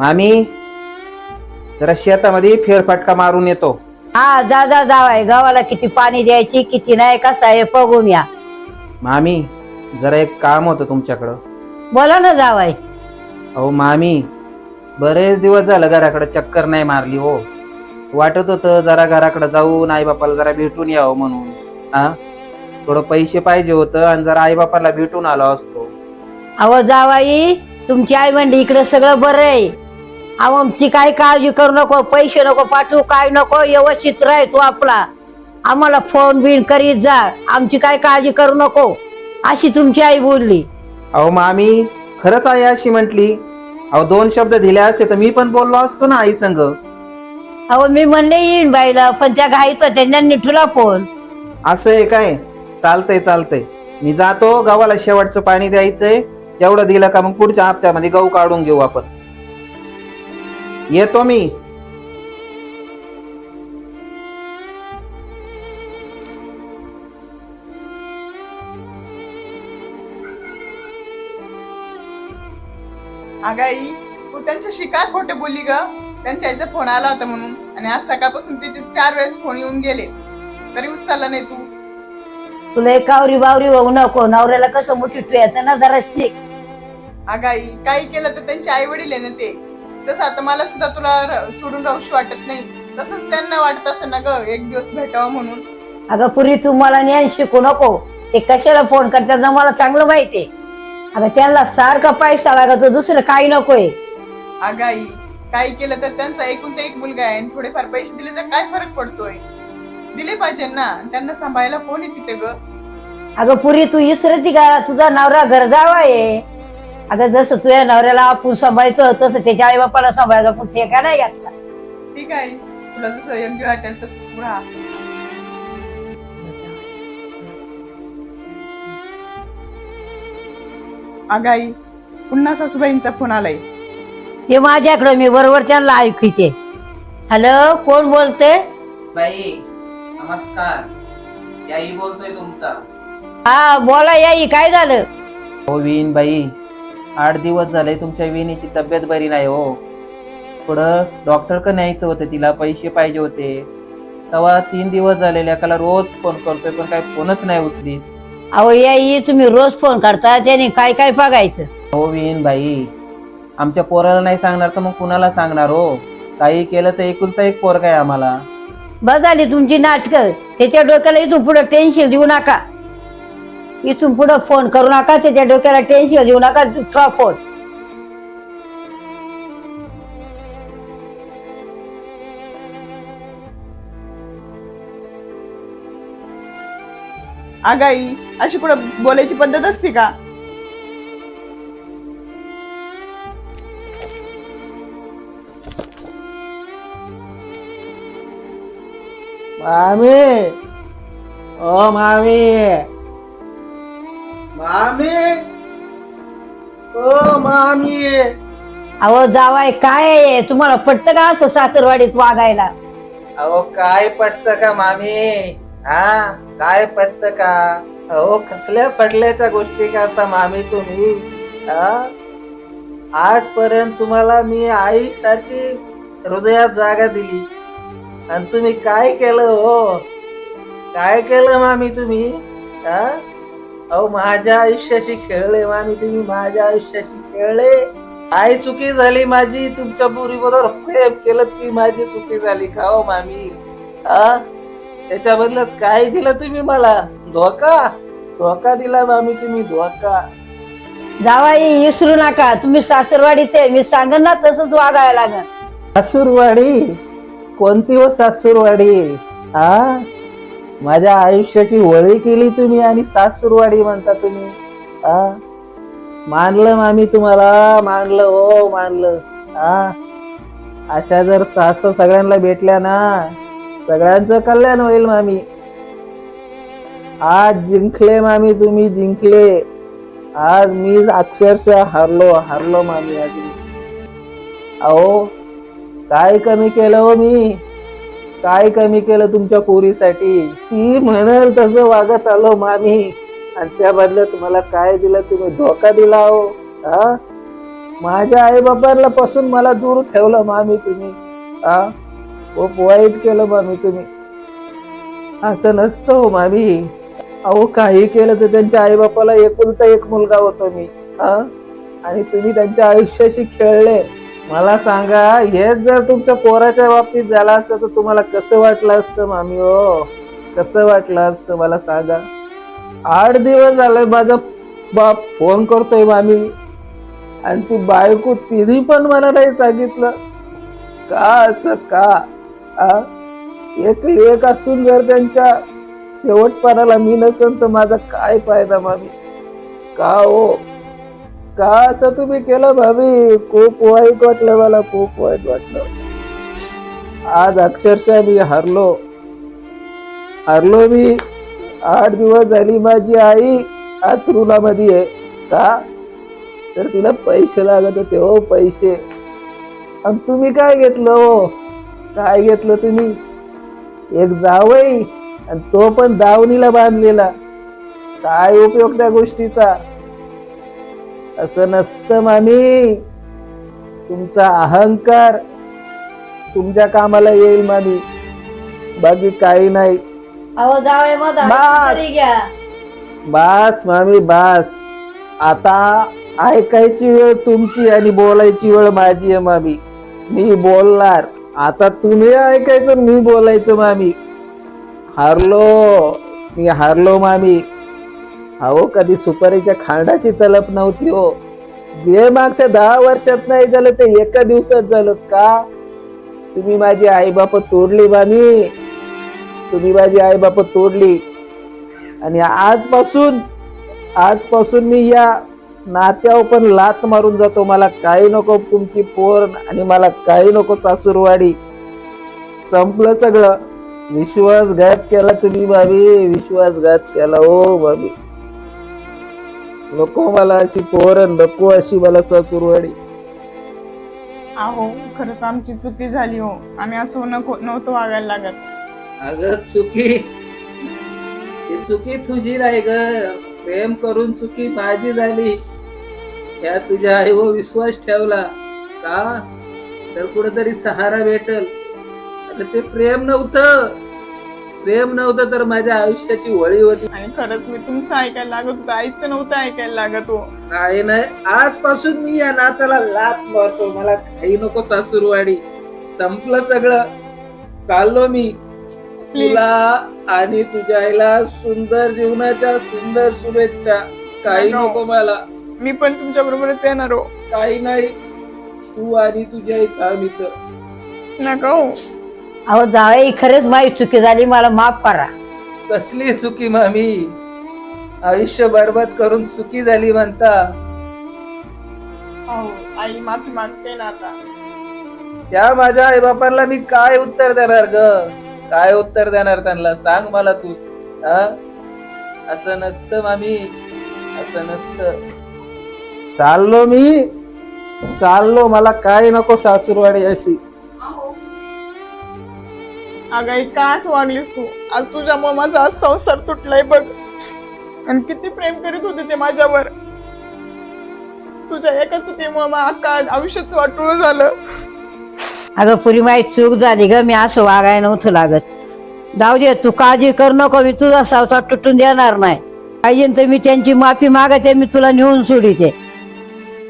मामी जरा शेतामध्ये फेरफटका मारून येतो. हा जा जा जावाय, गावाला किती पाणी द्यायची किती नाही कसं आहे बघून या. मामी जरा एक काम होतं तुमच्याकडं. बोला ना जावाय. अहो मामी बरेच दिवस झालं घराकडे चक्कर नाही मारली हो. वाटत होतं जरा घराकडे जाऊन आई बापाला जरा भेटून यावं म्हणून. हा थोडं पैसे पाहिजे होतं आणि जरा आई बापाला भेटून आलो असतो. अहो जावाई, तुमची आई म्हणली इकडे सगळं बरं आहे. अहो आमची काही काळजी करू नको, पैसे नको पाठवू, काय नको, व्यवस्थित राह तू आपला. आम्हाला फोन बिन करीत जा, आमची काय काळजी करू नको, अशी तुमची आई बोलली. अहो मामी खरंच आई अशी म्हटली. अहो 2 शब्द दिले असते तर मी पण बोललो असतो ना आई संग. अहो मी म्हणले येईन बाईला, पण त्या घाईत होत्या, त्यांनी ठुला फोन. असं आहे काय? चालतंय चालतंय, मी जातो गव्हाला शेवटचं पाणी द्यायचंय. तेवढं दिलं का मग पुढच्या हप्त्यामध्ये गहू काढून घेऊ आपण. येतो मी. अगं आई, तू त्यांच्याशी काय खोटे बोलली ग? त्यांच्या आईचा फोन आला होता म्हणून, आणि आज सकाळपासून तिचे 4 वेळेस फोन येऊन गेले, तरी उचलला नाही तू. तुला एक कावरी बावरी होऊ नको, नवऱ्याला कसं मोठी ठेवायचं ना जरा शिक. अगं आई, काही केलं तर त्यांचे आई वडील आहे ना ते. तसं आता मला सुद्धा तुला सोडून राहूशी वाटत नाही, तसंच त्यांना वाटत असं ना ग एक दिवस भेटावं म्हणून. अगं पुरी तू मला ज्ञान शिकू नको, ते कशाला फोन करतात मला चांगलं माहितीये. अगं त्यांना सारखा पैसा लागतो, दुसरं काही नकोय. अगं आई, काही केलं तर त्यांचा एकूण एक मुलगा आहे, आणि थोडेफार पैसे दिले तर काय फरक पडतोय? दिले पाहिजे ना, त्यांना सांभाळायला कोण आहे तिथे ग? अगं पुरी तू विसरती का, तुझा नवरा घर जावा आहे. आता जसं तुझ्या नवऱ्याला आपण सांभाळतो तसं त्याच्या आई बापाला सांभाळायचं, पण ते का नाही घातला. ठीक आहे, तुला जसं योग्य वाटेल तसं तू राहा. अगं आई, पुन्हा सासूबाईंचा फोन आलाय. हे माझ्याकडं, मी बरोबर त्यांना ऐकूचे. हॅलो, कोण बोलते? बाई नमस्कार, याई बोलतोय तुमचा. हा बोला याई, काय झालं? हो विन बाई, 8 दिवस झाले तुमच्या विनीची तब्येत बरी नाही हो. थोडं डॉक्टर कडे न्यायचं होतं, तिला पैसे पाहिजे होते. तेव्हा 3 दिवस झाले, लेकाला रोज फोन करतोय पण काय फोनच नाही उचलीत. अहो याई, तुम्ही रोज फोन करता, त्याने काय काय बघायचं. हो विन बाई, आमच्या पोराला नाही सांगणार तर मग कुणाला सांगणार हो? काही केलं तर एकुलता एक पोरगा आहे आम्हाला. बस झाली तुमची नाटकं. त्याच्या डोक्याला इथून पुढे टेन्शन देऊ नका, इथून पुढे फोन करू नका, त्याच्या डोक्याला टेन्शन देऊ नका. ठेवा फोन. अगं आई, अशी कुठं बोलायची पद्धत असते का? मामी, ओ मामी, मामी, ओ मामी. अहो जावाय, काय आहे, तुम्हाला पटतं का असं सासरवाडीत वागायला? अहो काय पटतं का मामी? हा काय पटतं का? अहो कसल्या पडल्याच्या गोष्टी करता मामी तुम्ही? आजपर्यंत तुम्हाला मी आई सारखी हृदयात जागा दिली, आणि तुम्ही काय केलं हो? काय केलं मामी तुम्ही? अहो माझ्या आयुष्याशी खेळले मामी तुम्ही, माझ्या आयुष्याशी खेळले. काय चुकी झाली माझी? तुमच्या पुरी बरोबर प्रेम केलं ती माझी चुकी झाली का हो मामी? त्याच्या बदल्यात काय दिलं तुम्ही मला? धोका दिला मामी तुम्ही, धोका. जावाई विसरू नका, तुम्ही सासरवाडीत आहे, मी सांगन ना तसंच वागायला लागन. सासूरवाडी? कोणती हो सासूरवाडी? माझ्या आयुष्याची होळी केली तुम्ही आणि सासूरवाडी म्हणता तुम्ही? मानलं मामी तुम्हाला, मानलं हो मानलं. अशा जर सासू सगळ्यांना भेटल्या ना, सगळ्यांचं कल्याण होईल मामी. आज जिंकले मामी तुम्ही, जिंकले. आज मी अक्षरशः हारलो मामी आज. अहो काय कमी केलं हो मी? काय कमी केलं तुमच्या पोरीसाठी? ती म्हणेल तसं वागत आलो मामी, आणि त्या बदल्यात तुम्हाला काय दिलं? तुम्ही धोका दिला हो. माझ्या आई बाबांना पासून मला दूर ठेवलं मामी तुम्ही. हा, खूप वाईट केलं मामी तुम्ही. असं नसतं हो मामी. अहो काही केलं तर त्यांच्या आई बापाला एकुलता एक मुलगा होतो मी. हा, आणि तुम्ही त्यांच्या आयुष्याशी खेळले. मला सांगा, हेच जर तुमच्या पोराच्या बाबतीत झालं असतं तर तुम्हाला कसं वाटलं असतं मामी हो? कसं वाटलं असतं मला सांगा. 8 दिवस झाले माझा बाप फोन करतोय मामी, आणि ती बायको तिने पण मला नाही सांगितलं. का असं का? एक लेक असून जर त्यांच्या शेवटपणाला मी नसेल तर माझा काय फायदा मामी? का हो, का असं तुम्ही केलं भाभी? खूप वाईट वाटलं मला, खूप वाईट वाटलं. आज अक्षरशः मी हरलो मी. 8 दिवस झाली माझी आई अथरुणामध्ये आहे. का? तर तिला पैसे लागत होते हो, पैसे. आणि तुम्ही काय घेतलं हो? काय घेतलं तुम्ही? एक जावई, आणि तो पण दावणीला बांधलेला. काय उपयोग त्या गोष्टीचा? असं नसतं मामी. तुमचा अहंकार तुमच्या कामाला येईल मामी, बाकी काही नाही. अहो जावई मधा बस. तरी घ्या. बास मामी बास. आता ऐकायची वेळ तुमची आणि बोलायची वेळ माझी आहे मामी. मी बोलणार. आता तुम्ही ऐकायचं, मी बोलायचं मामी. मी हारलो मामी. अहो कधी सुपारीच्या खांडाची तलप नव्हती हो. जे मागच्या 10 वर्षात नाही झालं ते एका दिवसात झालं. का? तुम्ही माझी आई बाप तोडली मामी. तुम्ही माझी आई बाप तोडली. आणि आजपासून मी या नात्यावर पण लात मारून जातो. मला काही नको तुमची पोर, आणि मला काही नको सासूरवाडी. संपलं सगळं. विश्वासघात केला तुम्ही भाभी, विश्वासघात केला हो भाभी. नको मला अशी पोर, नको अशी मला सासूरवाडी. अहो खरंच आमची चुकी झाली हो. आम्ही असं नव्हतं वागायला लागत. अगं चुकी तुझी नाही ग. प्रेम करून चुकी माझी झाली. या तुझ्या आईवर विश्वास ठेवला का तर कुठेतरी सहारा भेटल. आता ते प्रेम नव्हतं तर माझ्या आयुष्याची वळी होती. आणि खरंच मी तुमचं ऐकायला लागत होतं, आईचं नव्हतं ऐकायला लागत हो. नाही, आजपासून मी या नात्याला लात मारतो. मला काही नको सासूरवाडी. संपलं सगळं. चाललो मी. तुला आणि तुझ्या आईला सुंदर जीवनाच्या सुंदर शुभेच्छा. काही नको मला. मी पण तुमच्या बरोबरच येणार हो. काही नाही. तू आणि तुझी आई काम इथं. नका हो. अहो जावई खरंच माझी चुकी झाली, मला माफ करा. कसली चुकी मामी? आयुष्य बरबाद करून चुकी झाली म्हणता? हो, आई माफी मागते ना आता. त्या माझ्या आई बापांना मी काय उत्तर देणार ग? काय उत्तर देणार त्यांना? सांग मला तूच. असं नसतं मामी, असं नसतं. चाललो. मला काय नको सासूरवाडी अशी. अगं आई का असं वागलीस तू? आज तुझ्यामुळे माझा आज संसार तुटलाय बघ. आणि किती प्रेम करीत होते ते माझ्यावर. तुझ्या एका चुकीमुळे मग अख्खा आयुष्याचं वाटोळं झालं. अगं पुरी माझी चूक झाली ग. मी असं वागायला नव्हतं लागत. जाऊ दे, तू काळजी कर नको. मी तुझा संसार तुटून देणार नाही. पाहिजे तर मी त्यांची माफी मागते. मी तुला नेऊन सोडीते.